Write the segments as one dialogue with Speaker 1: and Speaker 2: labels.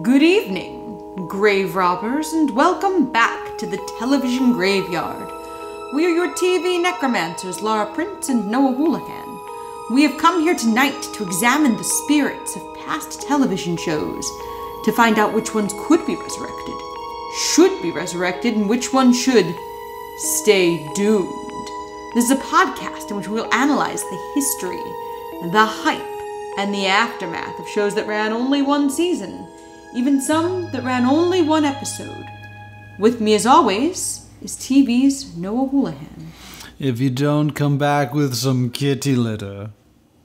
Speaker 1: Good evening, grave robbers, and welcome back to the television graveyard. We are your TV necromancers, Laura Prince and Noah Houlihan. We have come here tonight to examine the spirits of past television shows, to find out which ones could be resurrected, should be resurrected, and which ones should stay doomed. This is a podcast in which we'll analyze the history, the hype, and the aftermath of shows that ran only one season, even some that ran only one episode. With me, as always, is TV's Noah Houlihan.
Speaker 2: If you don't come back with some kitty litter,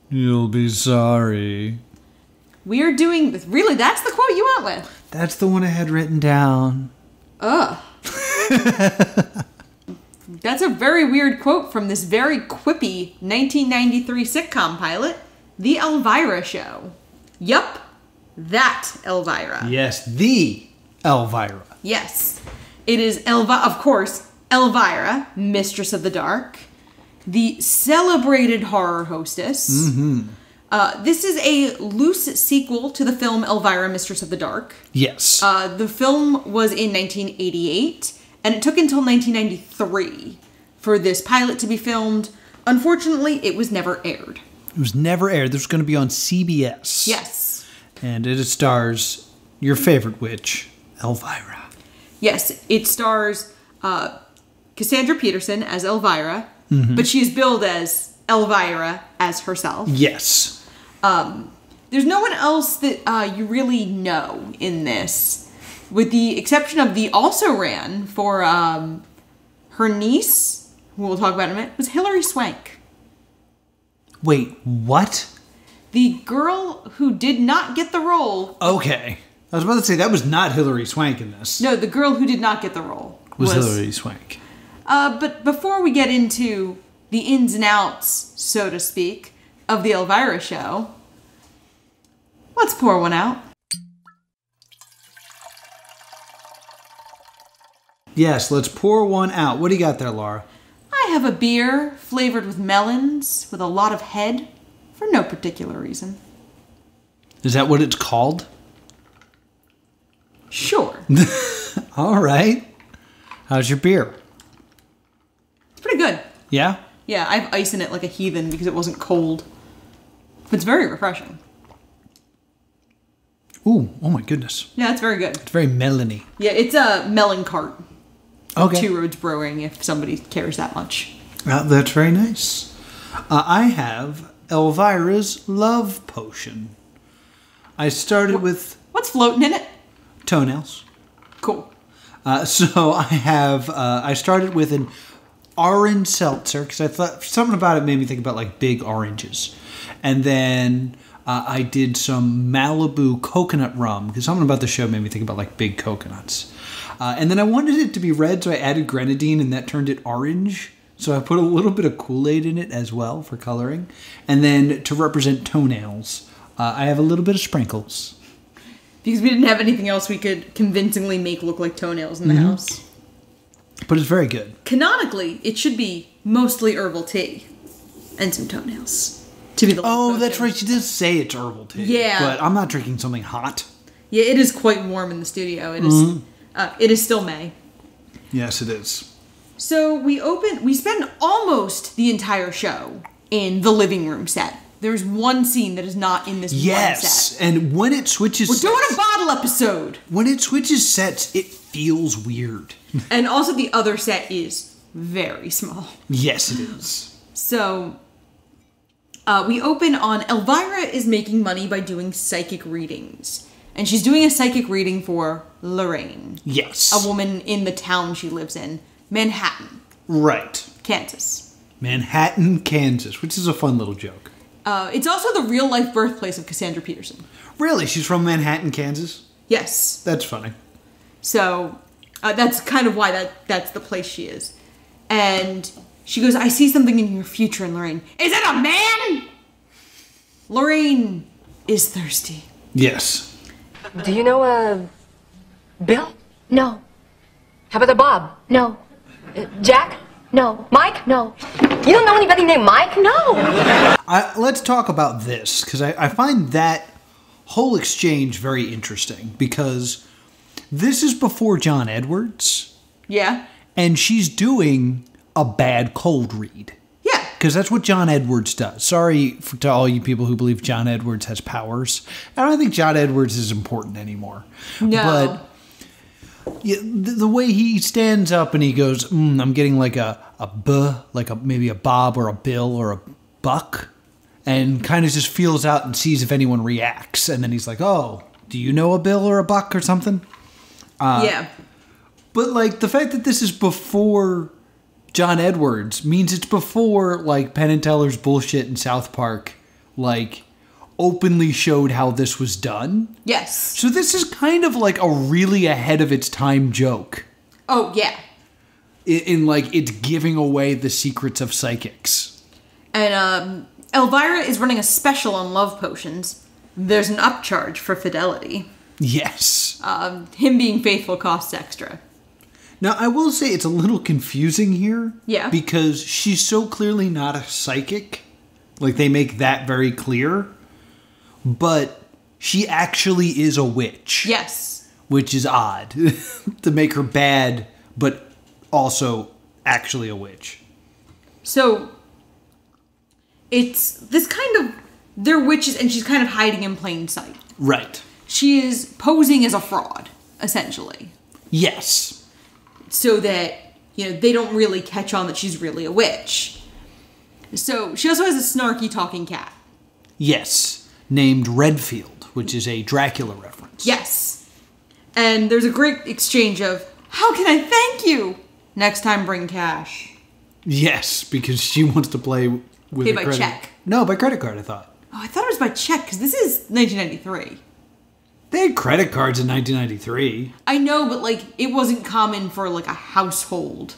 Speaker 2: you'll be sorry.
Speaker 1: We are doing this. Really, that's the quote you went with?
Speaker 2: That's the one I had written down.
Speaker 1: Ugh. That's a very weird quote from this very quippy 1993 sitcom pilot, The Elvira Show. Yup, that Elvira.
Speaker 2: Yes, the Elvira.
Speaker 1: Yes. It is, of course, Elvira, Mistress of the Dark, the celebrated horror hostess.
Speaker 2: Mm-hmm.
Speaker 1: This is a loose sequel to the film Elvira, Mistress of the Dark.
Speaker 2: Yes.
Speaker 1: The film was in 1988, and it took until 1993 for this pilot to be filmed. Unfortunately, it was never aired.
Speaker 2: It was never aired. This was going to be on CBS.
Speaker 1: Yes.
Speaker 2: And it stars your favorite witch, Elvira.
Speaker 1: Yes, it stars Cassandra Peterson as Elvira, but she is billed as Elvira as herself.
Speaker 2: Yes.
Speaker 1: There's no one else that you really know in this, with the exception of the also ran for her niece, who we'll talk about in a minute, was Hilary Swank.
Speaker 2: Wait, what?
Speaker 1: The girl who did not get the role.
Speaker 2: Okay. I was about to say, that was not Hilary Swank in this.
Speaker 1: No, the girl who did not get the role
Speaker 2: was Hilary Swank.
Speaker 1: But before we get into the ins and outs, so to speak, of the Elvira Show, let's pour one out.
Speaker 2: Yes, let's pour one out. What do you got there, Laura?
Speaker 1: I have a beer flavored with melons with a lot of head for no particular reason.
Speaker 2: Is that what it's called?
Speaker 1: Sure.
Speaker 2: All right. How's your beer?
Speaker 1: It's pretty good.
Speaker 2: Yeah?
Speaker 1: Yeah, I have ice in it like a heathen because it wasn't cold. But it's very refreshing.
Speaker 2: Ooh, oh my goodness.
Speaker 1: Yeah, it's very good.
Speaker 2: It's very melony.
Speaker 1: Yeah, it's a melon cart.
Speaker 2: Okay.
Speaker 1: Two Roads Brewing, if somebody cares that much.
Speaker 2: That's very nice. I have Elvira's Love Potion. I started with
Speaker 1: What's floating in it?
Speaker 2: toenails.
Speaker 1: Cool.
Speaker 2: So I started with an orange seltzer because I thought something about it made me think about like big oranges. And then I did some Malibu coconut rum because something about the show made me think about like big coconuts. And then I wanted it to be red, so I added grenadine and that turned it orange. So I put a little bit of Kool-Aid in it as well for coloring. And then to represent toenails, I have a little bit of sprinkles.
Speaker 1: Because we didn't have anything else we could convincingly make look like toenails in the house.
Speaker 2: But it's very good.
Speaker 1: Canonically, it should be mostly herbal tea and some toenails to be the love potion.
Speaker 2: That's right. She did say it's herbal tea.
Speaker 1: Yeah.
Speaker 2: But I'm not drinking something hot.
Speaker 1: Yeah, it is quite warm in the studio. It is. It is still May.
Speaker 2: Yes, it is.
Speaker 1: So we spend almost the entire show in the living room set. There's one scene that is not in this one set.
Speaker 2: Yes, and when it switches
Speaker 1: We're doing a bottle episode.
Speaker 2: When it switches sets, it feels weird.
Speaker 1: And also the other set is very small.
Speaker 2: Yes, it is.
Speaker 1: So we open on Elvira is making money by doing psychic readings. And she's doing a psychic reading for Lorraine.
Speaker 2: Yes.
Speaker 1: A woman in the town she lives in. Manhattan.
Speaker 2: Right.
Speaker 1: Kansas.
Speaker 2: Manhattan, Kansas, which is a fun little joke.
Speaker 1: It's also the real-life birthplace of Cassandra Peterson.
Speaker 2: Really? She's from Manhattan, Kansas?
Speaker 1: Yes.
Speaker 2: That's funny.
Speaker 1: So that's kind of why that's the place she is. And she goes, I see something in your future. And Lorraine, is it a man? Lorraine is thirsty.
Speaker 2: Yes.
Speaker 3: Do you know, Bill?
Speaker 4: No.
Speaker 3: How about Bob?
Speaker 4: No.
Speaker 3: Jack?
Speaker 4: No.
Speaker 3: Mike?
Speaker 4: No.
Speaker 3: You don't know anybody named Mike?
Speaker 4: No.
Speaker 2: Let's talk about this, because I find that whole exchange very interesting because this is before John Edwards,
Speaker 1: Yeah.
Speaker 2: and she's doing a bad cold read.
Speaker 1: Yeah.
Speaker 2: Because that's what John Edwards does. Sorry to all you people who believe John Edwards has powers. I don't think John Edwards is important anymore.
Speaker 1: No.
Speaker 2: But yeah, the way he stands up and he goes, I'm getting like maybe a bob or a bill or a buck, and kind of just feels out and sees if anyone reacts. And then he's like, oh, do you know a bill or a buck or something?
Speaker 1: Yeah.
Speaker 2: But like the fact that this is before John Edwards means it's before like Penn and Teller's bullshit in South Park like openly showed how this was done.
Speaker 1: Yes.
Speaker 2: So this is kind of like a really ahead of its time joke.
Speaker 1: Oh, yeah.
Speaker 2: In like it's giving away the secrets of psychics.
Speaker 1: And Elvira is running a special on love potions. There's an upcharge for fidelity.
Speaker 2: Yes.
Speaker 1: Him being faithful costs extra.
Speaker 2: Now, I will say it's a little confusing here.
Speaker 1: Yeah.
Speaker 2: Because she's so clearly not a psychic. Like, they make that very clear. But she actually is a witch.
Speaker 1: Yes.
Speaker 2: Which is odd. To make her bad, but also actually a witch.
Speaker 1: So, it's this kind of... They're witches, and she's kind of hiding in plain sight.
Speaker 2: Right.
Speaker 1: She is posing as a fraud, essentially.
Speaker 2: Yes.
Speaker 1: So that, they don't really catch on that she's really a witch. So, she also has a snarky talking cat.
Speaker 2: Yes. Named Redfield, which is a Dracula reference.
Speaker 1: Yes. And there's a great exchange of, how can I thank you? Next time, bring cash.
Speaker 2: Yes, because she wants to play with
Speaker 1: Pay
Speaker 2: a
Speaker 1: by
Speaker 2: credit.
Speaker 1: check.
Speaker 2: No, by credit card, I thought.
Speaker 1: Oh, I thought it was by check, because this is 1993.
Speaker 2: They had credit cards in 1993.
Speaker 1: I know, but, it wasn't common for, a household.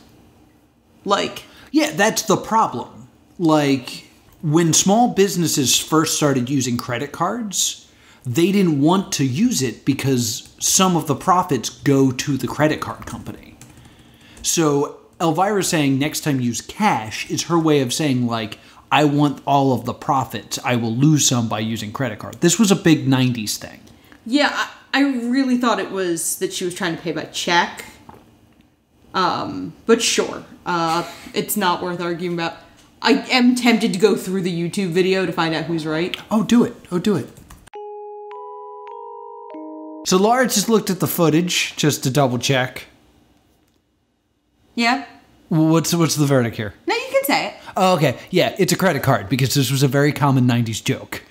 Speaker 2: Yeah, that's the problem. When small businesses first started using credit cards, they didn't want to use it because some of the profits go to the credit card company. So Elvira saying next time use cash is her way of saying, I want all of the profits. I will lose some by using credit card. This was a big 90s thing.
Speaker 1: Yeah, I really thought it was that she was trying to pay by check. But sure. It's not worth arguing about. I am tempted to go through the YouTube video to find out who's right.
Speaker 2: Oh, do it. So Laura just looked at the footage just to double check.
Speaker 1: Yeah?
Speaker 2: What's the verdict here?
Speaker 1: No, you can say it.
Speaker 2: Oh, okay. Yeah, it's a credit card because this was a very common 90s joke.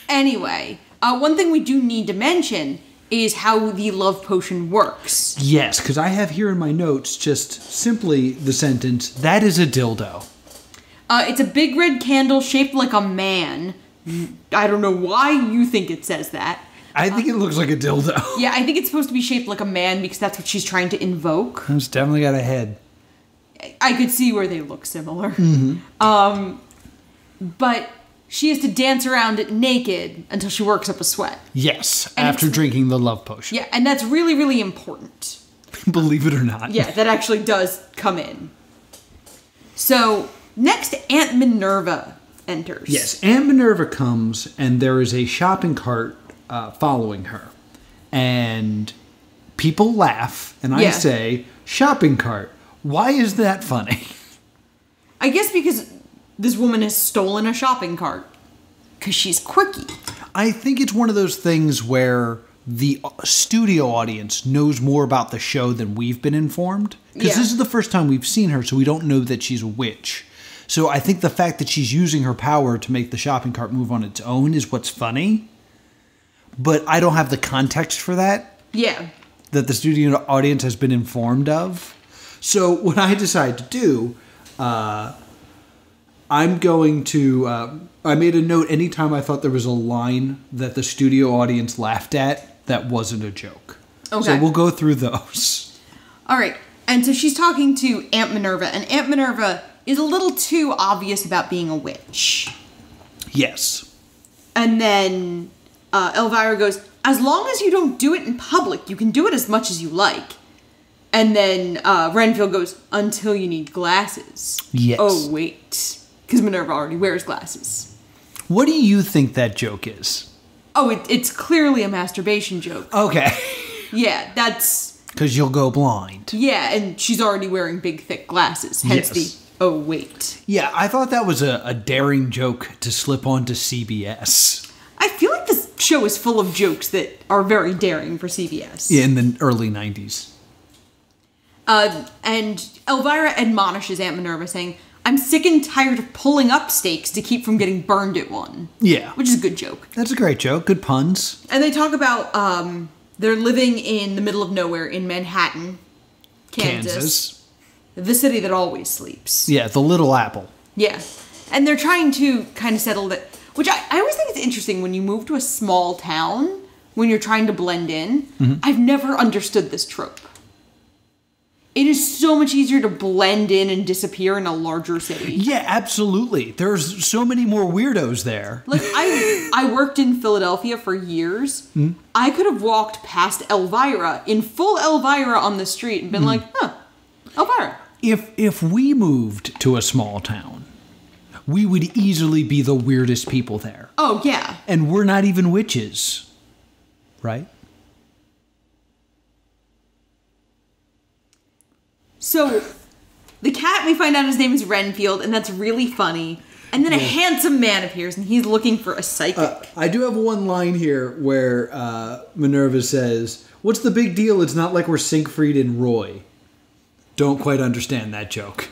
Speaker 1: Anyway, one thing we do need to mention is how the love potion works.
Speaker 2: Yes, because I have here in my notes just simply the sentence, that is a dildo.
Speaker 1: It's a big red candle shaped like a man. I don't know why you think it says that.
Speaker 2: I think it looks like a dildo.
Speaker 1: Yeah, I think it's supposed to be shaped like a man because that's what she's trying to invoke.
Speaker 2: It's definitely got a head.
Speaker 1: I could see where they look similar. But she has to dance around it naked until she works up a sweat.
Speaker 2: Yes,
Speaker 1: And
Speaker 2: after
Speaker 1: it's-
Speaker 2: drinking the love potion.
Speaker 1: Yeah, and that's really, really important.
Speaker 2: Believe it or not.
Speaker 1: Yeah, that actually does come in. So, next, Aunt Minerva enters.
Speaker 2: Yes, Aunt Minerva comes and there is a shopping cart following her. And people laugh, and I
Speaker 1: Yeah.
Speaker 2: say, shopping cart, why is that funny?
Speaker 1: I guess because this woman has stolen a shopping cart. Because she's quirky.
Speaker 2: I think it's one of those things where the studio audience knows more about the show than we've been informed. Because
Speaker 1: Yeah.
Speaker 2: this is the first time we've seen her, so we don't know that she's a witch. So I think the fact that she's using her power to make the shopping cart move on its own is what's funny. But I don't have the context for that
Speaker 1: Yeah.
Speaker 2: the studio audience has been informed of. So what I decide to do, I'm going to... I made a note anytime I thought there was a line that the studio audience laughed at that wasn't a joke.
Speaker 1: Okay.
Speaker 2: So we'll go through those.
Speaker 1: All right. And so she's talking to Aunt Minerva, and Aunt Minerva is a little too obvious about being a witch.
Speaker 2: Yes.
Speaker 1: And then Elvira goes, as long as you don't do it in public, you can do it as much as you like. And then Renfield goes, until you need glasses.
Speaker 2: Yes.
Speaker 1: Oh, wait. Because Minerva already wears glasses.
Speaker 2: What do you think that joke is?
Speaker 1: Oh, it's clearly a masturbation joke.
Speaker 2: Okay.
Speaker 1: Yeah, that's...
Speaker 2: Because you'll go blind.
Speaker 1: Yeah, and she's already wearing big, thick glasses. Hence
Speaker 2: Yes.
Speaker 1: the, oh, wait.
Speaker 2: Yeah, I thought that was a daring joke to slip onto CBS.
Speaker 1: I feel like this show is full of jokes that are very daring for CBS.
Speaker 2: In the early 90s.
Speaker 1: And Elvira admonishes Aunt Minerva, saying, I'm sick and tired of pulling up stakes to keep from getting burned at one.
Speaker 2: Yeah.
Speaker 1: Which is a good joke.
Speaker 2: That's a great joke. Good puns.
Speaker 1: And they talk about they're living in the middle of nowhere in Manhattan, Kansas. The city that always sleeps.
Speaker 2: Yeah, the Little Apple.
Speaker 1: Yeah. And they're trying to kind of settle that, which I always think is interesting when you move to a small town, when you're trying to blend in.
Speaker 2: Mm-hmm.
Speaker 1: I've never understood this trope. It is so much easier to blend in and disappear in a larger city.
Speaker 2: Yeah, absolutely. There's so many more weirdos there.
Speaker 1: Like, I worked in Philadelphia for years. I could have walked past Elvira, in full Elvira on the street, and been like, huh, Elvira.
Speaker 2: If we moved to a small town, we would easily be the weirdest people there.
Speaker 1: Oh, yeah.
Speaker 2: And we're not even witches. Right?
Speaker 1: So, the cat, we find out his name is Renfield, and that's really funny. And then a handsome man appears, and he's looking for a psychic.
Speaker 2: I do have one line here where Minerva says, "What's the big deal? It's not like we're Siegfried and Roy." Don't quite understand that joke.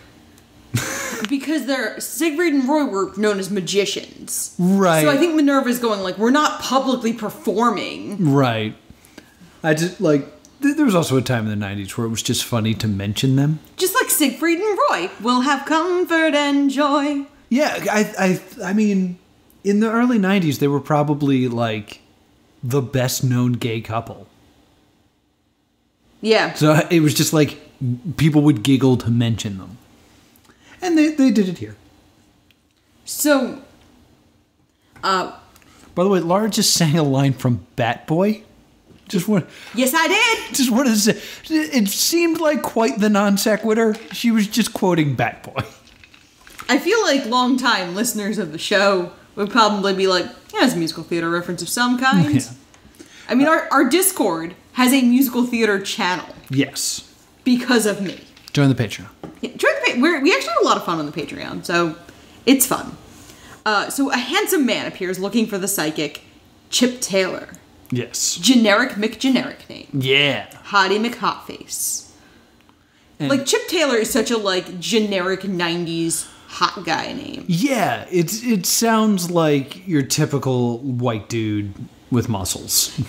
Speaker 1: Because Siegfried and Roy were known as magicians.
Speaker 2: Right.
Speaker 1: So I think Minerva's going like, we're not publicly performing.
Speaker 2: Right. I just, like, there was also a time in the 90s where it was just funny to mention them.
Speaker 1: Just like Siegfried and Roy will have comfort and joy.
Speaker 2: Yeah, I mean, in the early 90s, they were probably, like, the best-known gay couple.
Speaker 1: Yeah.
Speaker 2: So it was just like, people would giggle to mention them. And they did it here.
Speaker 1: So,
Speaker 2: by the way, Laura just sang a line from Bat Boy.
Speaker 1: Yes, I did.
Speaker 2: Just wanted to say, it seemed like quite the non sequitur. She was just quoting Bat Boy.
Speaker 1: I feel like long-time listeners of the show would probably be like, yeah, it's a musical theater reference of some kind.
Speaker 2: Yeah.
Speaker 1: I mean, our Discord has a musical theater channel.
Speaker 2: Yes.
Speaker 1: Because of me.
Speaker 2: Join the Patreon.
Speaker 1: Yeah, we actually have a lot of fun on the Patreon, so it's fun. So a handsome man appears looking for the psychic, Chip Taylor.
Speaker 2: Yes.
Speaker 1: Generic McGeneric name.
Speaker 2: Yeah.
Speaker 1: Hottie McHotface.
Speaker 2: And
Speaker 1: Like, Chip Taylor is such a, like, generic 90s hot guy name.
Speaker 2: yeah, it sounds like your typical white dude with muscles.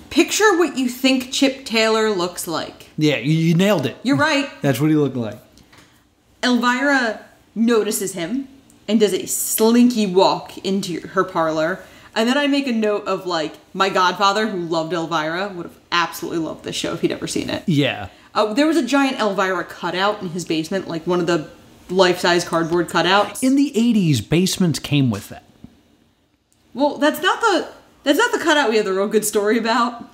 Speaker 1: Picture what you think Chip Taylor looks like.
Speaker 2: Yeah, you nailed it.
Speaker 1: You're right.
Speaker 2: That's what he looked like.
Speaker 1: Elvira notices him and does a slinky walk into her parlor. And then I make a note of, like, my godfather, who loved Elvira, would have absolutely loved this show if he'd ever seen it.
Speaker 2: Yeah.
Speaker 1: There was a giant Elvira cutout in his basement, like one of the life-size cardboard cutouts.
Speaker 2: In the 80s, basements came with that.
Speaker 1: Well, that's not the cutout we have the real good story about.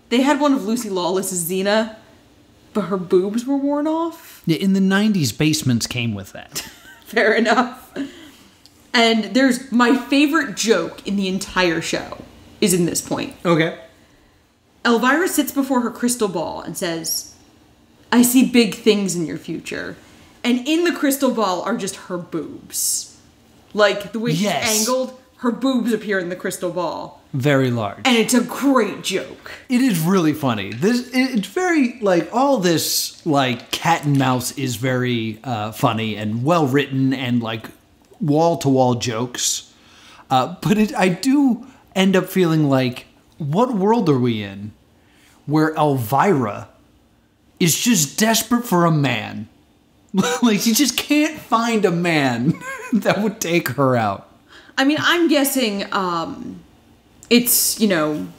Speaker 1: They had one of Lucy Lawless's Xena, but her boobs were worn off.
Speaker 2: Yeah, in the 90s, basements came with that.
Speaker 1: Fair enough. And there's my favorite joke in the entire show is in this point.
Speaker 2: Okay.
Speaker 1: Elvira sits before her crystal ball and says, I see big things in your future. And in the crystal ball are just her boobs. Like, the way she's angled, her boobs appear in the crystal ball.
Speaker 2: Very large.
Speaker 1: And it's a great joke.
Speaker 2: It is really funny. It's very, like, all this, like, cat and mouse is very funny and well written and, like, wall-to-wall jokes. But I do end up feeling like, what world are we in where Elvira is just desperate for a man? Like, she just can't find a man that would take her out.
Speaker 1: I mean, I'm guessing it's,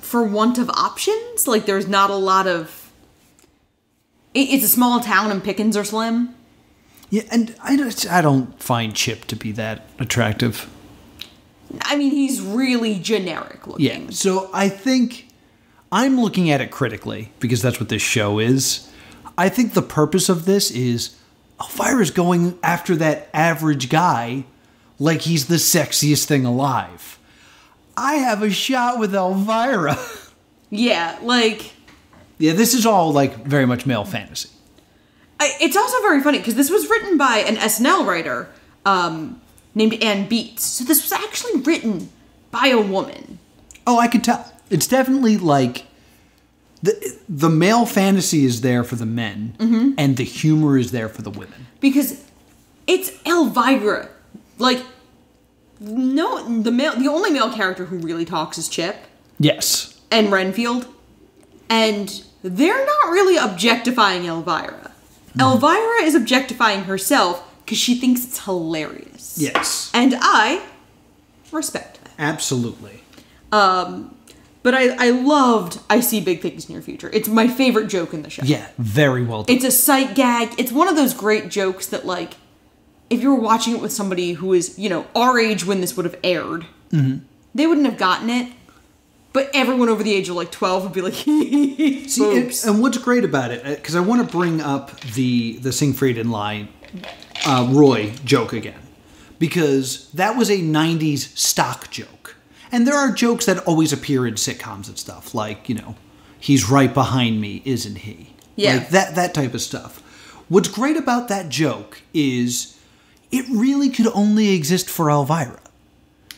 Speaker 1: for want of options. Like, there's not a lot of... It's a small town and pickings are slim.
Speaker 2: Yeah, and I don't find Chip to be that attractive.
Speaker 1: I mean, he's really generic looking.
Speaker 2: Yeah, so I think I'm looking at it critically, because that's what this show is. I think the purpose of this is Elvira's going after that average guy like he's the sexiest thing alive. I have a shot with Elvira.
Speaker 1: Yeah, like...
Speaker 2: Yeah, this is all, like, very much male fantasy.
Speaker 1: It's also very funny, because this was written by an SNL writer named Ann Beats. So this was actually written by a woman.
Speaker 2: Oh, I could tell. It's definitely, like... The male fantasy is there for the men, and the humor is there for the women.
Speaker 1: Because it's Elvira. Like, no, the only male character who really talks is Chip.
Speaker 2: Yes.
Speaker 1: And Renfield. And they're not really objectifying Elvira. Elvira is objectifying herself because she thinks it's hilarious.
Speaker 2: Yes.
Speaker 1: And I respect that.
Speaker 2: Absolutely.
Speaker 1: But I loved I See Big Things in Your Future. It's my favorite joke in the show.
Speaker 2: Yeah, very well done.
Speaker 1: It's a sight gag. It's one of those great jokes that, like, if you were watching it with somebody who is, you know, our age when this would have aired, they wouldn't have gotten it. But everyone over the age of, like, 12 would be like,
Speaker 2: See, and what's great about it, because I want to bring up the Siegfried and Roy joke again. Because that was a 90s stock joke. And there are jokes that always appear in sitcoms and stuff, like, you know, he's right behind me, isn't he?
Speaker 1: Yeah.
Speaker 2: Like that type of stuff. What's great about that joke is it really could only exist for Elvira.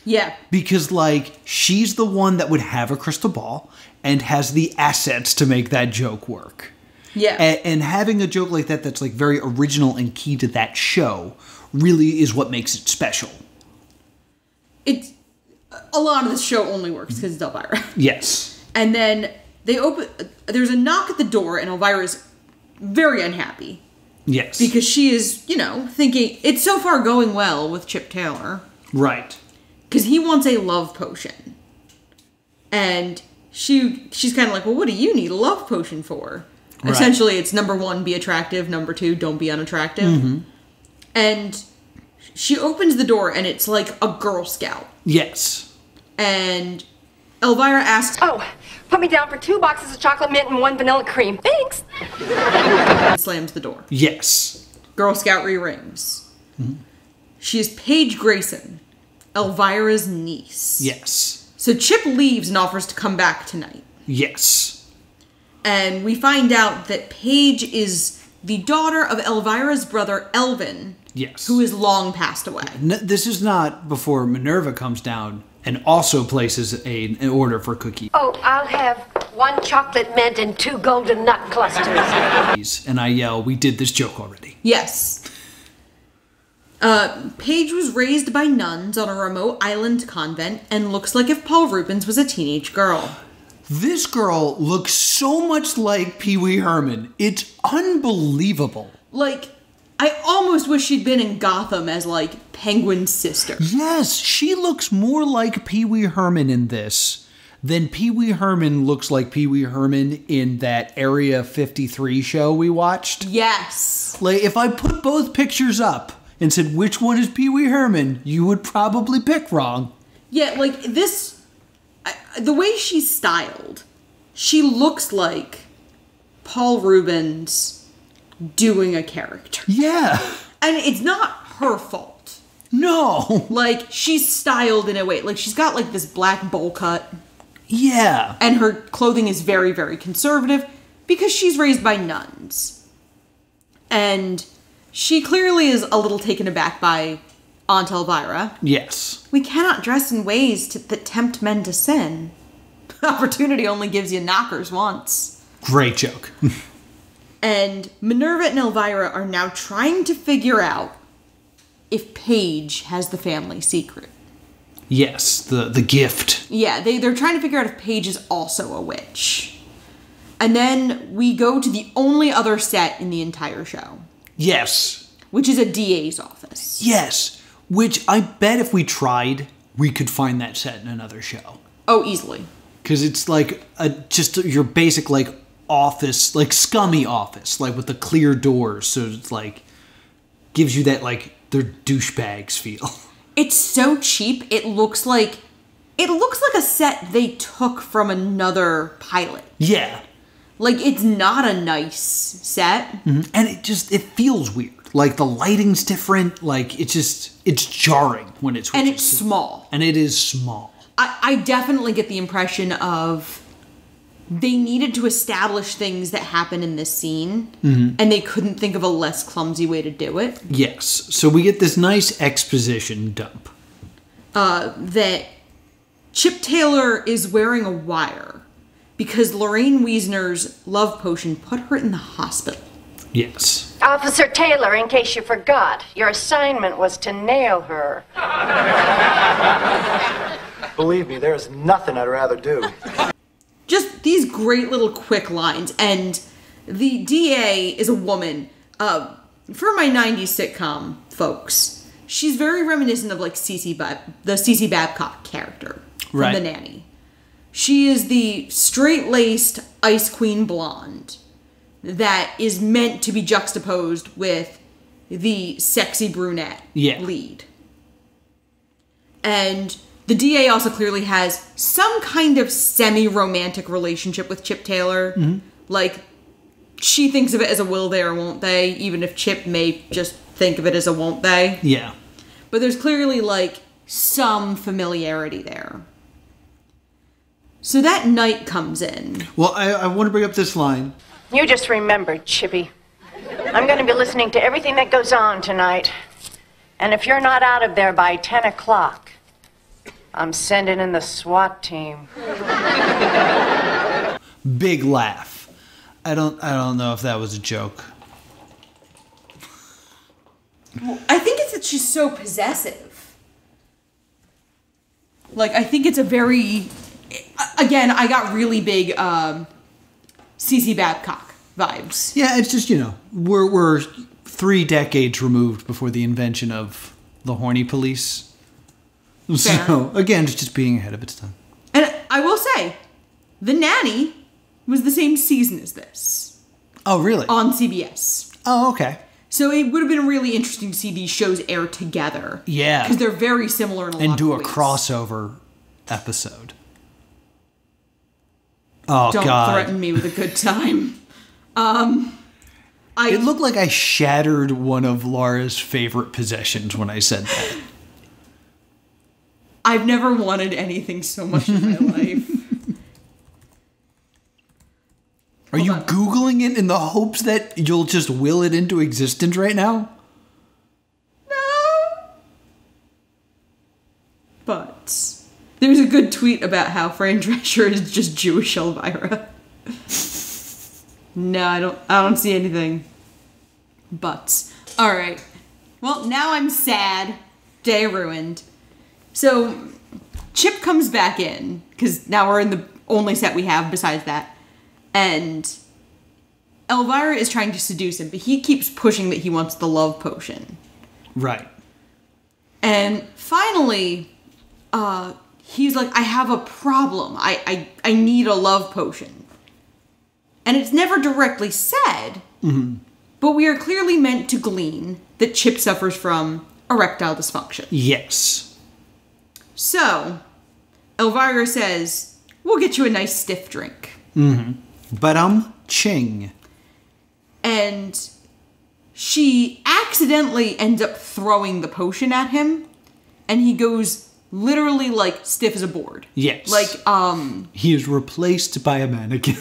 Speaker 1: Yeah.
Speaker 2: Because, like, she's the one that would have a crystal ball and has the assets to make that joke work.
Speaker 1: Yeah.
Speaker 2: And having a joke like that that's, like, very original and key to that show really is what makes it special.
Speaker 1: It's... A lot of this show only works because it's Elvira.
Speaker 2: Yes.
Speaker 1: And then there's a knock at the door, and Elvira's very unhappy.
Speaker 2: Yes.
Speaker 1: Because she is, you know, thinking, it's so far going well with Chip Taylor.
Speaker 2: Right.
Speaker 1: Because he wants a love potion. And she's kind of like, well, what do you need a love potion for? Right. Essentially, it's number 1, be attractive. Number 2, don't be unattractive. And she opens the door, and it's like a Girl Scout.
Speaker 2: Yes.
Speaker 1: And Elvira asks,
Speaker 3: Oh, put me down for 2 boxes of chocolate mint and 1 vanilla cream. Thanks.
Speaker 1: and slams the door.
Speaker 2: Yes.
Speaker 1: Girl Scout re-rings. She is Paige Grayson, Elvira's niece.
Speaker 2: Yes.
Speaker 1: So Chip leaves and offers to come back tonight.
Speaker 2: Yes.
Speaker 1: And we find out that Paige is the daughter of Elvira's brother, Elvin.
Speaker 2: Yes.
Speaker 1: Who is long passed away.
Speaker 2: This is not before Minerva comes down and also places an order for cookies.
Speaker 4: Oh, I'll have 1 chocolate mint and 2 golden nut clusters.
Speaker 2: And I yell, we did this joke already.
Speaker 1: Yes. Paige was raised by nuns on a remote island convent and looks like if Paul Reubens was a teenage girl.
Speaker 2: This girl looks so much like Pee Wee Herman. It's unbelievable.
Speaker 1: Like, I almost wish she'd been in Gotham as, like, Penguin's sister.
Speaker 2: Yes, she looks more like Pee Wee Herman in this than Pee Wee Herman looks like Pee Wee Herman in that Area 53 show we watched.
Speaker 1: Yes.
Speaker 2: Like, if I put both pictures up and said, which one is Pee Wee Herman, you would probably pick wrong.
Speaker 1: Yeah, like, the way she's styled, she looks like Paul Reubens doing a character.
Speaker 2: Yeah.
Speaker 1: And it's not her fault.
Speaker 2: No.
Speaker 1: Like, she's styled in a way, like, she's got, like, this black bowl cut.
Speaker 2: Yeah.
Speaker 1: And her clothing is very, very conservative because she's raised by nuns. And she clearly is a little taken aback by Aunt Elvira.
Speaker 2: Yes.
Speaker 1: We cannot dress in ways that tempt men to sin. Opportunity only gives you knockers once.
Speaker 2: Great joke.
Speaker 1: And Minerva and Elvira are now trying to figure out if Paige has the family secret.
Speaker 2: Yes, the gift.
Speaker 1: Yeah, they're trying to figure out if Paige is also a witch. And then we go to the only other set in the entire show.
Speaker 2: Yes.
Speaker 1: Which is a DA's office.
Speaker 2: Yes. Which I bet if we tried, we could find that set in another show.
Speaker 1: Oh, easily.
Speaker 2: Because it's like just your basic, like, office, like, scummy office, like, with the clear doors. So it's like, gives you that, like, they're douchebags feel.
Speaker 1: It's so cheap. It looks like a set they took from another pilot.
Speaker 2: Yeah.
Speaker 1: Like, it's not a nice set.
Speaker 2: Mm-hmm. And it feels weird. Like, the lighting's different. Like, it's jarring when it's...
Speaker 1: And it's small.
Speaker 2: And it is small.
Speaker 1: I definitely get the impression of they needed to establish things that happen in this scene, and they couldn't think of a less clumsy way to do it.
Speaker 2: Yes. So we get this nice exposition dump.
Speaker 1: That Chip Taylor is wearing a wire because Lorraine Wiesner's love potion put her in the hospital.
Speaker 2: Yes.
Speaker 4: Officer Taylor, in case you forgot, your assignment was to nail her.
Speaker 5: Believe me, there is nothing I'd rather do.
Speaker 1: Just these great little quick lines. And the DA is a woman. For my 90s sitcom folks, she's very reminiscent of like the Cece Babcock character from The Nanny. She is the straight-laced Ice Queen blonde that is meant to be juxtaposed with the sexy brunette lead. And the DA also clearly has some kind of semi-romantic relationship with Chip Taylor. Like, she thinks of it as a will they or won't they, even if Chip may just think of it as a won't they.
Speaker 2: Yeah.
Speaker 1: But there's clearly, like, some familiarity there. So that night comes in.
Speaker 2: Well, I want to bring up this line.
Speaker 4: You just remember, Chippy. I'm going to be listening to everything that goes on tonight. And if you're not out of there by 10 o'clock, I'm sending in the SWAT team.
Speaker 2: Big laugh. I don't know if that was a joke.
Speaker 1: I think it's that she's so possessive. Like, I think it's a very... Again, I got really big Cece Babcock vibes.
Speaker 2: Yeah, it's just, we're 3 decades removed before the invention of the horny police.
Speaker 1: Fair.
Speaker 2: So, again, it's just being ahead of its time.
Speaker 1: And I will say, The Nanny was the same season as this.
Speaker 2: Oh, really?
Speaker 1: On CBS.
Speaker 2: Oh, okay.
Speaker 1: So it would have been really interesting to see these shows air together.
Speaker 2: Yeah.
Speaker 1: Because they're very similar in a lot of ways.
Speaker 2: And do a crossover episode. Oh,
Speaker 1: Don't
Speaker 2: God.
Speaker 1: threaten me with a good time.
Speaker 2: It looked like I shattered one of Laura's favorite possessions when I said that.
Speaker 1: I've never wanted anything so much in my life.
Speaker 2: Are you Googling it in the hopes that you'll just will it into existence right now?
Speaker 1: No. But there's a good tweet about how Fran Drescher is just Jewish Elvira. No, I don't see anything. But all right. Well, now I'm sad. Day ruined. So Chip comes back in because now we're in the only set we have besides that. And Elvira is trying to seduce him, but he keeps pushing that he wants the love potion.
Speaker 2: Right.
Speaker 1: And finally, he's like, I have a problem. I need a love potion. And it's never directly said, but we are clearly meant to glean that Chip suffers from erectile dysfunction.
Speaker 2: Yes.
Speaker 1: So, Elvira says, we'll get you a nice stiff drink.
Speaker 2: But ching.
Speaker 1: And she accidentally ends up throwing the potion at him, and he goes literally like stiff as a board.
Speaker 2: Yes.
Speaker 1: Like,
Speaker 2: He is replaced by a mannequin.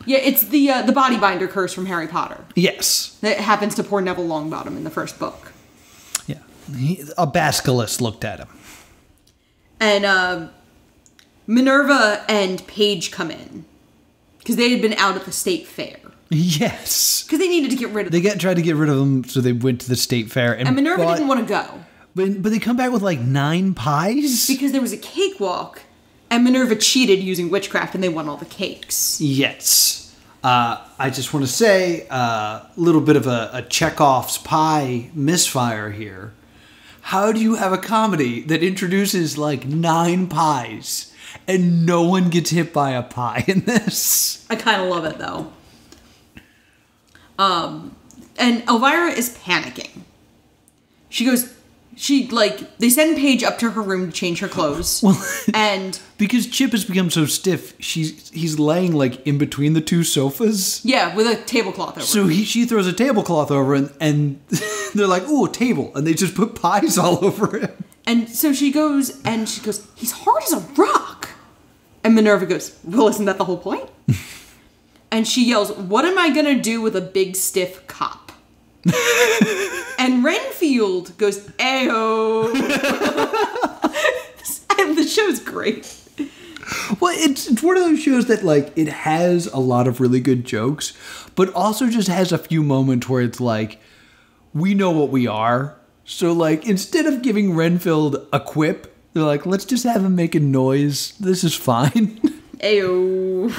Speaker 1: yeah, it's the body binder curse from Harry Potter.
Speaker 2: Yes.
Speaker 1: That happens to poor Neville Longbottom in the first book.
Speaker 2: Yeah. A basilisk looked at him.
Speaker 1: And Minerva and Paige come in because they had been out at the state fair.
Speaker 2: Yes.
Speaker 1: Because they needed to get rid of them.
Speaker 2: They tried to get rid of them, so they went to the state fair.
Speaker 1: And Minerva didn't want to go.
Speaker 2: But they come back with like 9 pies?
Speaker 1: Because there was a cakewalk, and Minerva cheated using witchcraft, and they won all the cakes.
Speaker 2: Yes. I just want to say a little bit of a Chekhov's pie misfire here. How do you have a comedy that introduces like 9 pies and no one gets hit by a pie in this?
Speaker 1: I kind of love it, though. And Elvira is panicking. They send Paige up to her room to change her clothes. And
Speaker 2: because Chip has become so stiff, he's laying like in between the 2 sofas.
Speaker 1: yeah, with a tablecloth over.
Speaker 2: So she throws a tablecloth over and they're like, ooh, a table. And they just put pies all over it.
Speaker 1: And so she goes, he's hard as a rock. And Minerva goes, well, isn't that the whole point? And she yells, what am I going to do with a big, stiff cop? And Renfield goes, ayo. And the show's great.
Speaker 2: Well, it's one of those shows that, like, it has a lot of really good jokes, but also just has a few moments where it's like, we know what we are. So, like, instead of giving Renfield a quip, they're like, let's just have him make a noise. This is fine.
Speaker 1: Ayo.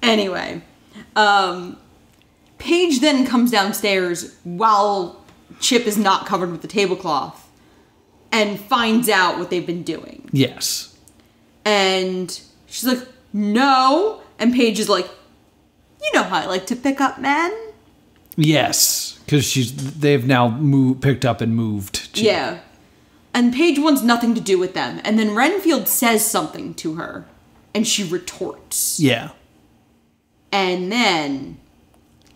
Speaker 1: Anyway, Paige then comes downstairs while Chip is not covered with the tablecloth and finds out what they've been doing.
Speaker 2: Yes.
Speaker 1: And she's like, no. And Paige is like, you know how I like to pick up men.
Speaker 2: Yes, because they've now picked up and moved.
Speaker 1: Yeah. And Paige wants nothing to do with them. And then Renfield says something to her, and she retorts.
Speaker 2: Yeah.
Speaker 1: And then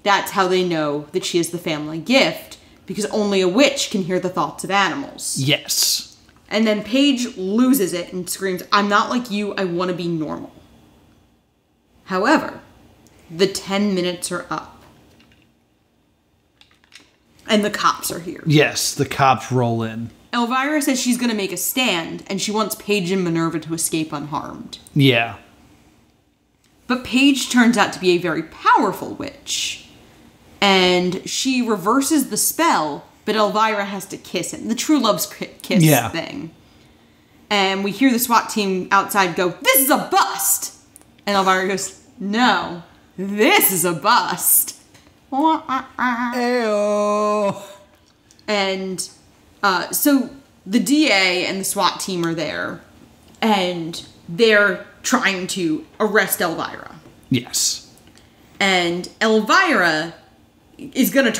Speaker 1: that's how they know that she is the family gift, because only a witch can hear the thoughts of animals.
Speaker 2: Yes.
Speaker 1: And then Paige loses it and screams, I'm not like you, I want to be normal. However, the 10 minutes are up. And the cops are here.
Speaker 2: Yes, the cops roll in.
Speaker 1: Elvira says she's going to make a stand, and she wants Paige and Minerva to escape unharmed.
Speaker 2: Yeah.
Speaker 1: But Paige turns out to be a very powerful witch. And she reverses the spell, but Elvira has to kiss him. The true love's kiss thing. And we hear the SWAT team outside go, this is a bust! And Elvira goes, no, this is a bust.
Speaker 2: Ayo.
Speaker 1: And so the DA and the SWAT team are there, and they're trying to arrest Elvira.
Speaker 2: Yes.
Speaker 1: And Elvira is gonna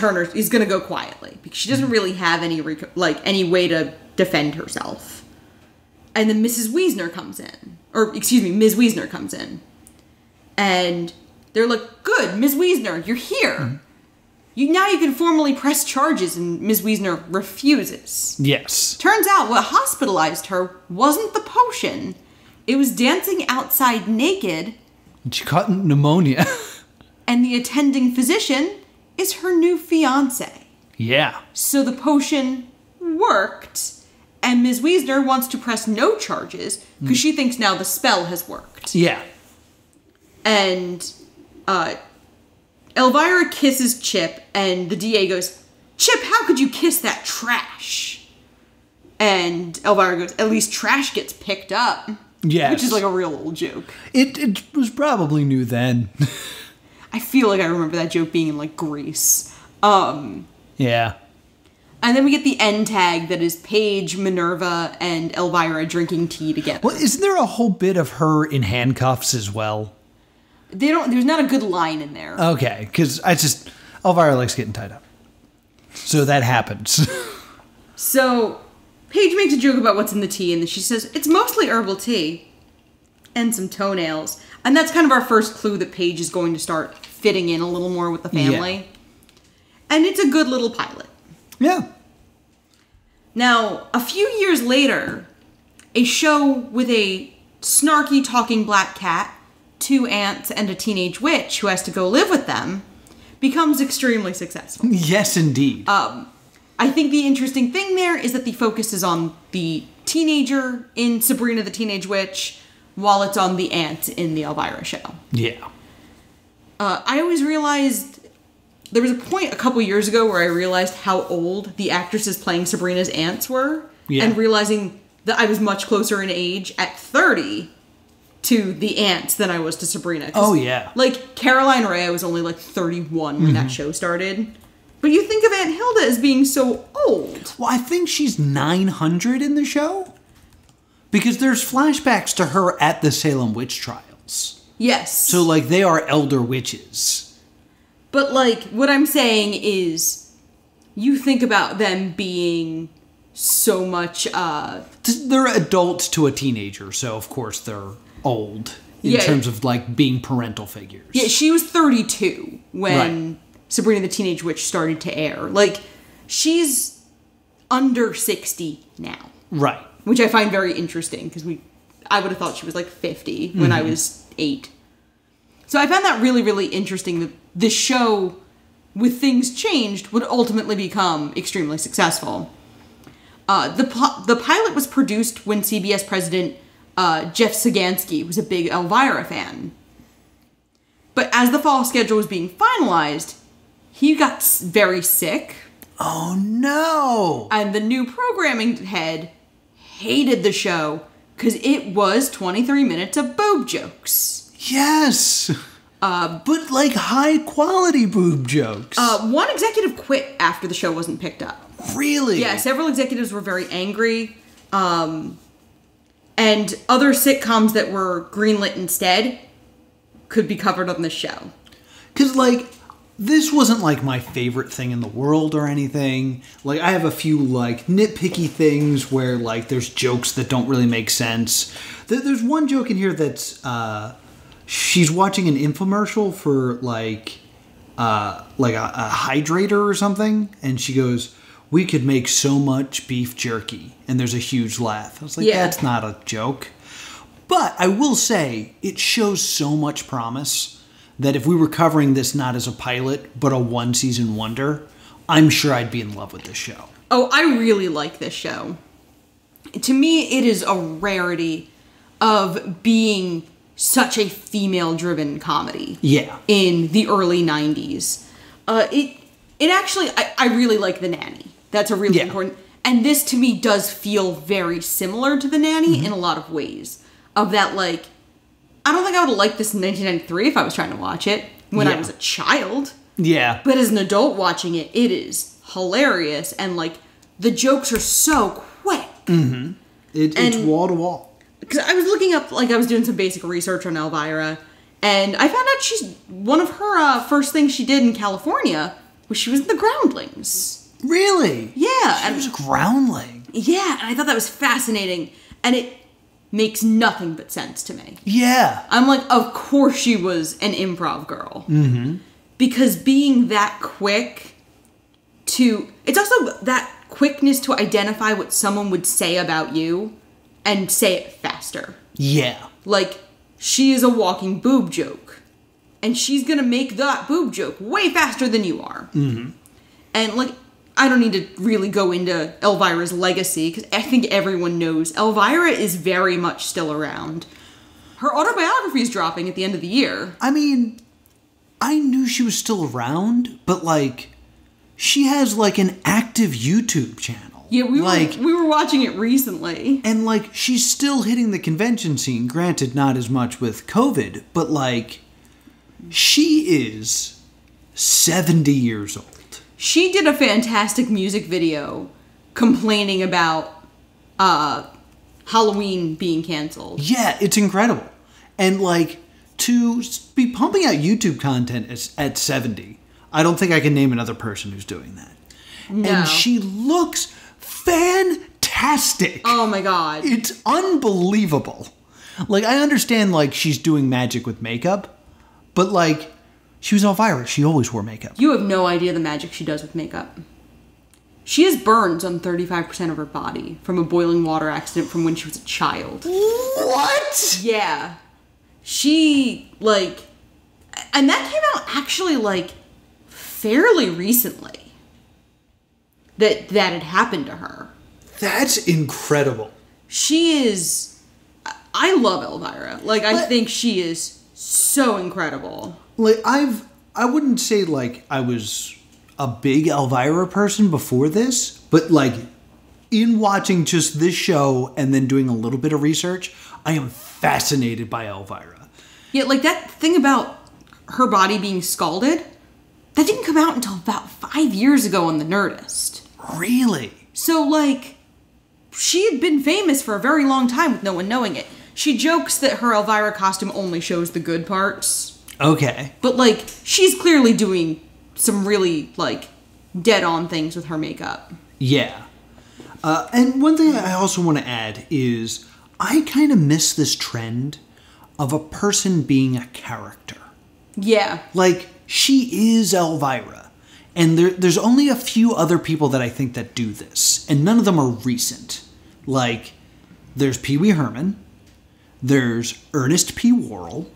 Speaker 1: go quietly because she doesn't really have any way to defend herself. And then Ms. Wiesner comes in, and they're like, "Good, Ms. Wiesner, you're here. Now you can formally press charges." And Ms. Wiesner refuses.
Speaker 2: Yes.
Speaker 1: Turns out what hospitalized her wasn't the potion; it was dancing outside naked.
Speaker 2: And she caught pneumonia.
Speaker 1: And the attending physician is her new fiance.
Speaker 2: Yeah.
Speaker 1: So the potion worked, and Ms. Wiesner wants to press no charges because she thinks now the spell has worked.
Speaker 2: Yeah.
Speaker 1: And Elvira kisses Chip, and the DA goes, "Chip, how could you kiss that trash?" And Elvira goes, "At least trash gets picked up."
Speaker 2: Yes.
Speaker 1: Which is like a real old joke.
Speaker 2: It was probably new then.
Speaker 1: I feel like I remember that joke being in, like, Grease.
Speaker 2: Yeah.
Speaker 1: And then we get the end tag that is Paige, Minerva, and Elvira drinking tea together.
Speaker 2: Well, isn't there a whole bit of her in handcuffs as well?
Speaker 1: There's not a good line in there.
Speaker 2: Okay, because Elvira likes getting tied up. So that happens.
Speaker 1: So, Paige makes a joke about what's in the tea, and then she says, it's mostly herbal tea. And some toenails. And that's kind of our first clue that Paige is going to start fitting in a little more with the family. Yeah. And it's a good little pilot.
Speaker 2: Yeah.
Speaker 1: Now, a few years later, a show with a snarky talking black cat, 2 ants, and a teenage witch who has to go live with them becomes extremely successful.
Speaker 2: Yes, indeed.
Speaker 1: I think the interesting thing there is that the focus is on the teenager in Sabrina the Teenage Witch, while it's on the ant in the Elvira show.
Speaker 2: Yeah.
Speaker 1: I always realized, there was a point a couple years ago where I realized how old the actresses playing Sabrina's aunts were, and realizing that I was much closer in age at 30 to the aunts than I was to Sabrina.
Speaker 2: Oh, yeah.
Speaker 1: Like, Caroline Rhea was only like 31 when that show started. But you think of Aunt Hilda as being so old.
Speaker 2: Well, I think she's 900 in the show. Because there's flashbacks to her at the Salem witch trials.
Speaker 1: Yes.
Speaker 2: So, like, they are elder witches.
Speaker 1: But, like, what I'm saying is, you think about them being so much,
Speaker 2: They're adults to a teenager, so, of course, they're old. In terms of, like, being parental figures.
Speaker 1: Yeah, she was 32 when Sabrina the Teenage Witch started to air. Like, she's under 60 now.
Speaker 2: Right.
Speaker 1: Which I find very interesting, because I would have thought she was like 50 when I was 8. So I found that really, really interesting that this show, with things changed, would ultimately become extremely successful. The pilot was produced when CBS president Jeff Sagansky was a big Elvira fan. But as the fall schedule was being finalized, he got very sick.
Speaker 2: Oh, no!
Speaker 1: And the new programming head hated the show because it was 23 minutes of boob jokes.
Speaker 2: Yes! But, like, high-quality boob jokes.
Speaker 1: One executive quit after the show wasn't picked up.
Speaker 2: Really?
Speaker 1: Yeah, several executives were very angry. And other sitcoms that were greenlit instead could be covered on the show.
Speaker 2: Because, like, this wasn't, like, my favorite thing in the world or anything. Like, I have a few, like, nitpicky things where, like, there's jokes that don't really make sense. There's one joke in here that's, she's watching an infomercial for, like a hydrator or something, and she goes, "We could make so much beef jerky," and there's a huge laugh. I was like, That's not a joke. But I will say, it shows so much promise that if we were covering this not as a pilot, but a one-season wonder, I'm sure I'd be in love with this show.
Speaker 1: Oh, I really like this show. To me, it is a rarity of being such a female-driven comedy.
Speaker 2: Yeah.
Speaker 1: In the early 90s. It actually, I really like The Nanny. That's a really important... And this, to me, does feel very similar to The Nanny in a lot of ways. Of that, like... I don't think I would have liked this in 1993 if I was trying to watch it when I was a child.
Speaker 2: Yeah.
Speaker 1: But as an adult watching it, it is hilarious. And, like, the jokes are so quick.
Speaker 2: Mm-hmm. It's wall-to-wall.
Speaker 1: Because I was looking up, like, I was doing some basic research on Elvira, and I found out one of her first things she did in California was she was in the Groundlings.
Speaker 2: Really?
Speaker 1: Yeah.
Speaker 2: She was a groundling.
Speaker 1: Yeah, and I thought that was fascinating, and it makes nothing but sense to me.
Speaker 2: Yeah.
Speaker 1: I'm like, of course she was an improv girl.
Speaker 2: Mm-hmm.
Speaker 1: Because being that quick it's also that quickness to identify what someone would say about you and say it faster.
Speaker 2: Yeah.
Speaker 1: Like, she is a walking boob joke. And she's gonna make that boob joke way faster than you are.
Speaker 2: Mm-hmm.
Speaker 1: And, like, I don't need to really go into Elvira's legacy, because I think everyone knows Elvira is very much still around. Her autobiography is dropping at the end of the year.
Speaker 2: I mean, I knew she was still around, but, like, she has, like, an active YouTube channel.
Speaker 1: Yeah, we were watching it recently.
Speaker 2: And, like, she's still hitting the convention scene. Granted, not as much with COVID, but, like, she is 70 years old.
Speaker 1: She did a fantastic music video complaining about Halloween being canceled.
Speaker 2: Yeah, it's incredible. And, like, to be pumping out YouTube content at 70, I don't think I can name another person who's doing that.
Speaker 1: No.
Speaker 2: And she looks fantastic.
Speaker 1: Oh my god.
Speaker 2: It's unbelievable. Like, I understand, like, she's doing magic with makeup, but, like, she was Elvira. She always wore makeup.
Speaker 1: You have no idea the magic she does with makeup. She has burns on 35% of her body from a boiling water accident from when she was a child.
Speaker 2: What?
Speaker 1: Yeah. She, like... And that came out actually, like, fairly recently. That had happened to her.
Speaker 2: That's incredible.
Speaker 1: She is... I love Elvira. Like, I think she is so incredible.
Speaker 2: Like, I wouldn't say, like, I was a big Elvira person before this, but, like, in watching just this show and then doing a little bit of research, I am fascinated by Elvira.
Speaker 1: Yeah, like, that thing about her body being scalded, that didn't come out until about 5 years ago on The Nerdist.
Speaker 2: Really?
Speaker 1: So, like, she had been famous for a very long time with no one knowing it. She jokes that her Elvira costume only shows the good parts.
Speaker 2: Okay.
Speaker 1: But, like, she's clearly doing some really, like, dead-on things with her makeup.
Speaker 2: Yeah. And one thing I also want to add is I kind of miss this trend of a person being a character.
Speaker 1: Yeah.
Speaker 2: Like, she is Elvira. And there's only a few other people that I think that do this. And none of them are recent. Like, there's Pee Wee Herman, there's Ernest P. Worrell,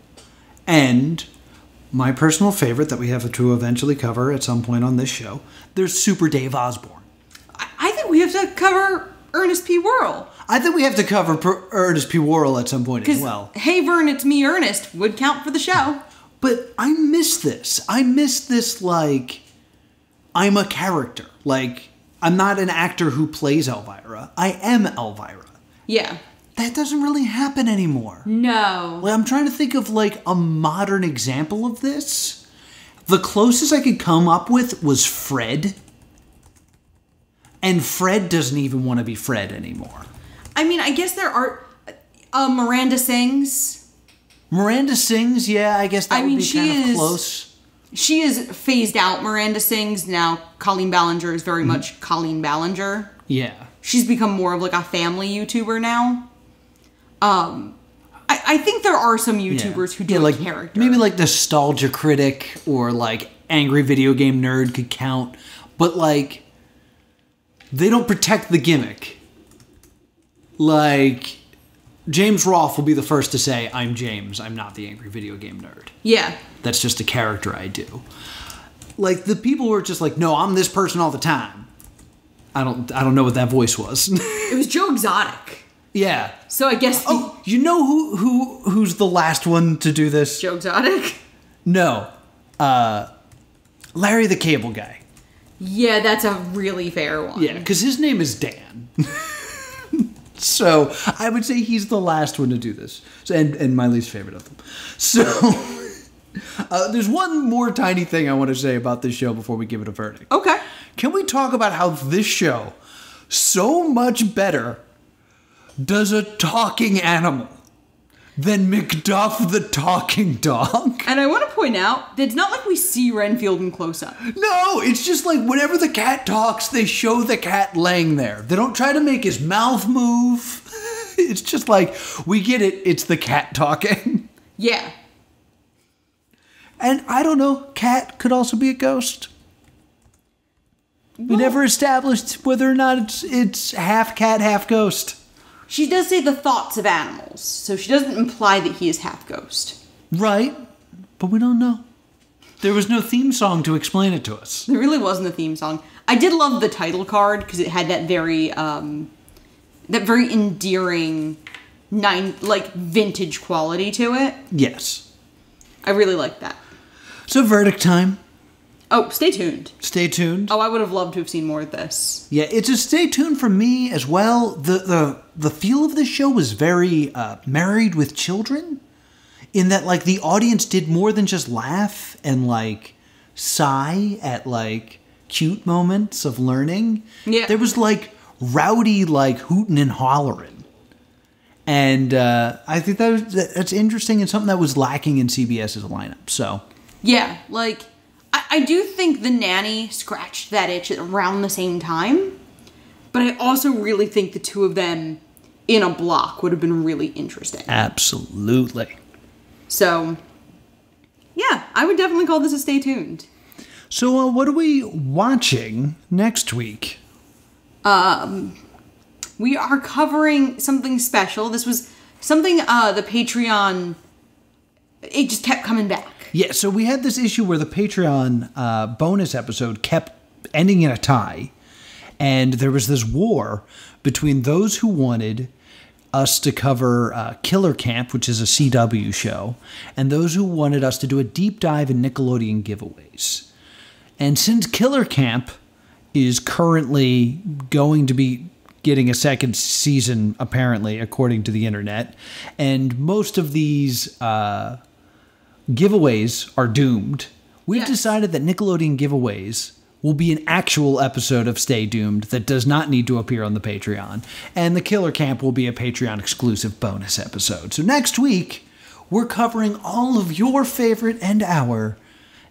Speaker 2: and my personal favorite that we have to eventually cover at some point on this show, there's Super Dave Osborne.
Speaker 1: I think we have to cover Ernest P. Worrell.
Speaker 2: I think we have to cover Ernest P. Worrell at some point as well.
Speaker 1: Hey Vern, it's me, Ernest, would count for the show.
Speaker 2: But I miss this. I miss this, like, I'm a character. Like, I'm not an actor who plays Elvira. I am Elvira.
Speaker 1: Yeah.
Speaker 2: That doesn't really happen anymore.
Speaker 1: No.
Speaker 2: Like, I'm trying to think of, like, a modern example of this. The closest I could come up with was Fred. And Fred doesn't even want to be Fred anymore.
Speaker 1: I mean, I guess there are... Miranda Sings...
Speaker 2: Miranda Sings, yeah, I guess that would be kind of close.
Speaker 1: She is phased out, Miranda Sings. Now, Colleen Ballinger is very much Colleen Ballinger.
Speaker 2: Yeah.
Speaker 1: She's become more of like a family YouTuber now. I think there are some YouTubers who do
Speaker 2: like
Speaker 1: character.
Speaker 2: Maybe like Nostalgia Critic or like Angry Video Game Nerd could count. But like, they don't protect the gimmick. Like... James Rolfe will be the first to say, I'm James, I'm not the Angry Video Game Nerd.
Speaker 1: Yeah.
Speaker 2: That's just a character I do. Like, the people who are just like, no, I'm this person all the time. I don't know what that voice was.
Speaker 1: It was Joe Exotic.
Speaker 2: Yeah.
Speaker 1: So I guess...
Speaker 2: you know who's the last one to do this?
Speaker 1: Joe Exotic?
Speaker 2: No. Larry the Cable Guy.
Speaker 1: Yeah, that's a really fair one.
Speaker 2: Yeah, because his name is Dan. So I would say he's the last one to do this, and my least favorite of them. So there's one more tiny thing I want to say about this show before we give it a verdict.
Speaker 1: Okay.
Speaker 2: Can we talk about how this show, so much better, does a talking animal than McDuff the talking dog?
Speaker 1: And I want to point out that it's not like we see Renfield in close-up.
Speaker 2: No, it's just like whenever the cat talks, they show the cat laying there. They don't try to make his mouth move. It's just like, we get it, it's the cat talking.
Speaker 1: Yeah.
Speaker 2: And I don't know, cat could also be a ghost. We never established whether or not it's half cat, half ghost.
Speaker 1: She does say the thoughts of animals, so she doesn't imply that he is half ghost.
Speaker 2: Right, but we don't know. There was no theme song to explain it to us.
Speaker 1: There really wasn't a theme song. I did love the title card because it had that very endearing, vintage quality to it.
Speaker 2: Yes.
Speaker 1: I really liked that.
Speaker 2: So verdict time.
Speaker 1: Oh, stay tuned.
Speaker 2: Stay tuned.
Speaker 1: Oh, I would have loved to have seen more of this.
Speaker 2: Yeah, it's a stay tuned for me as well. The feel of the show was very Married with Children, in that like the audience did more than just laugh and like sigh at like cute moments of learning.
Speaker 1: Yeah,
Speaker 2: there was like rowdy like hooting and hollering, and I think that's interesting and something that was lacking in CBS's lineup. So
Speaker 1: yeah, like. I do think The Nanny scratched that itch around the same time, but I also really think the two of them in a block would have been really interesting.
Speaker 2: Absolutely.
Speaker 1: So, yeah, I would definitely call this a stay tuned.
Speaker 2: So, what are we watching next week?
Speaker 1: We are covering something special. This was something the Patreon, it just kept coming back.
Speaker 2: Yeah, so we had this issue where the Patreon bonus episode kept ending in a tie, and there was this war between those who wanted us to cover Killer Camp, which is a CW show, and those who wanted us to do a deep dive in Nickelodeon giveaways. And since Killer Camp is currently going to be getting a second season, apparently, according to the internet, and most of these giveaways are doomed, we've decided that Nickelodeon giveaways will be an actual episode of Stay Doomed that does not need to appear on the Patreon, and the Killer Camp will be a Patreon exclusive bonus episode. So next week, we're covering all of your favorite and our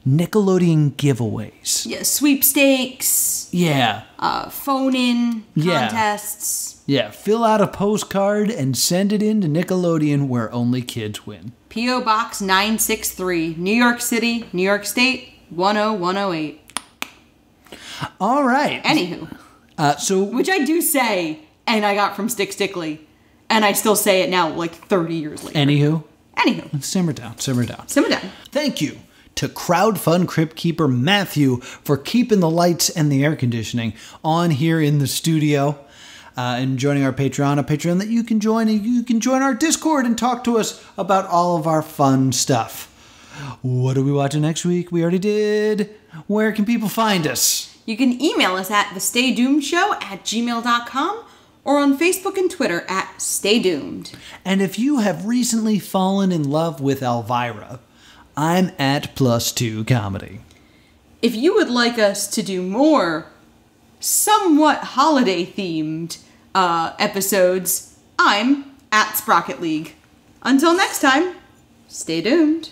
Speaker 2: Nickelodeon giveaways.
Speaker 1: Yeah, sweepstakes.
Speaker 2: Yeah.
Speaker 1: Phone-in contests.
Speaker 2: Yeah, fill out a postcard and send it in to Nickelodeon where only kids win.
Speaker 1: P.O. Box 963, New York City, New York State, 10108.
Speaker 2: All right.
Speaker 1: Anywho.
Speaker 2: So,
Speaker 1: which I do say and I got from Stick Stickly. And I still say it now, like 30 years later.
Speaker 2: Anywho,
Speaker 1: Simmer down.
Speaker 2: Thank you to Crowdfund Crypt Keeper Matthew for keeping the lights and the air conditioning on here in the studio. And joining our Patreon, a Patreon that you can join. And you can join our Discord and talk to us about all of our fun stuff. What are we watching next week? We already did. Where can people find us?
Speaker 1: You can email us at thestaydoomedshow@gmail.com or on Facebook and Twitter at Stay Doomed.
Speaker 2: And if you have recently fallen in love with Elvira, I'm at +2 Comedy.
Speaker 1: If you would like us to do more somewhat holiday-themed episodes, I'm at Sprocket League. Until next time, stay doomed.